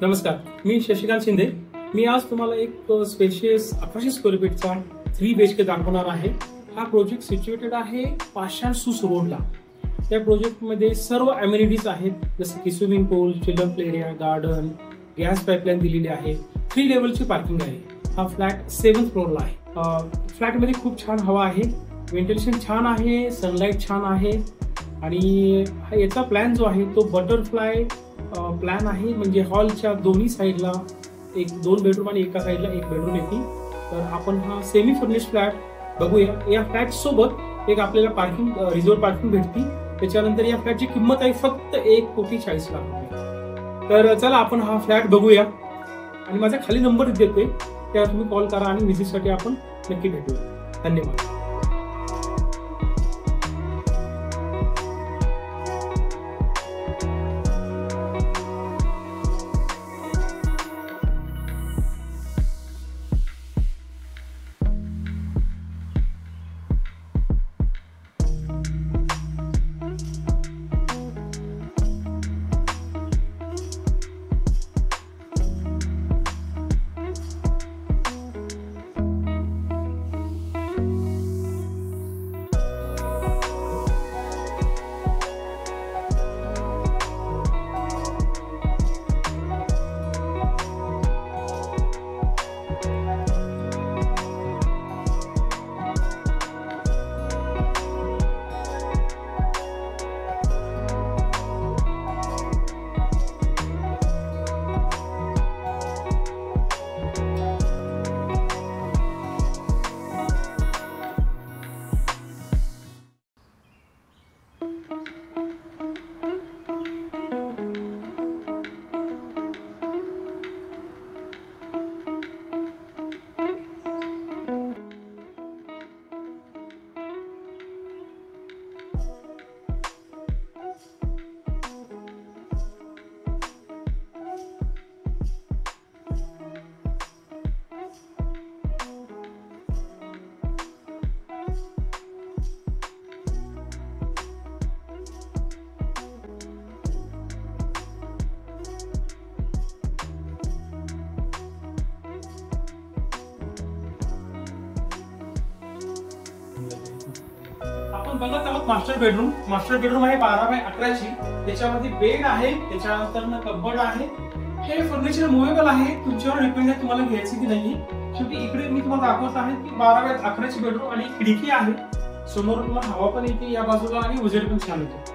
नमस्कार, मी शशिकांत शिंदे. मी आज तुम्हाला एक स्पेशियस 1100 स्क्वेअर फीटचा 3 BHK दाखवणार आहे. हा प्रोजेक्ट सिच्युएटेड आहे पाषाण सुस रोडला. त्या प्रोजेक्टमध्ये सर्व अम्युनिटीज आहेत, जसे की swimming pool, children play area, garden, gas pipeline दिलेली आहे. 3 लेवलची पार्किंग आहे. हा फ्लॅट 7th फ्लोअरला आहे. फ्लॅटमध्ये खूप छान हवा आहे, व्हेंटिलेशन छान आहे, सनलाईट छान आहे आणि याचा प्लॅन जो आहे तो बटरफ्लाय प्लॅन आहे. म्हणजे हॉलच्या दोन्ही साईडला 2 बेडरूम आणि एका साईडला 1 बेडरूम येते. तर आपण हा सेमी फर्निश्ड फ्लॅट बघूया. या फ्लॅट सोबत एक आपल्याला पार्किंग रिझर्व पार्किंग भेटते. त्याच्यानंतर या फ्लॅटची किंमत आहे फक्त 1,40,40,00,000 रुपये. तर चला आपण हा फ्लॅट बघूया आणि माझा खाली नंबर देतोय, त्यावर तुम्ही कॉल करा आणि व्हिजिटसाठी आपण नक्की भेटूया. धन्यवाद. आपण बघत आहोत मास्टर बेडरूम. मास्टर बेडरूम आहे 12x11ची. त्याच्यामध्ये बेड आहे, त्याच्यानंतर कबर्ड आहे. हे फर्निचर मुव्हेबल आहे, तुमच्यावर डिपेंड आहे तुम्हाला घ्यायची की नाही. शेवटी इकडे मी तुम्हाला दाखवत आहे की 12x11ची बेडरूम आणि खिडकी आहे. समोर तुम्हाला हवा पण येते या बाजूला आणि उजेड पण छान येतो.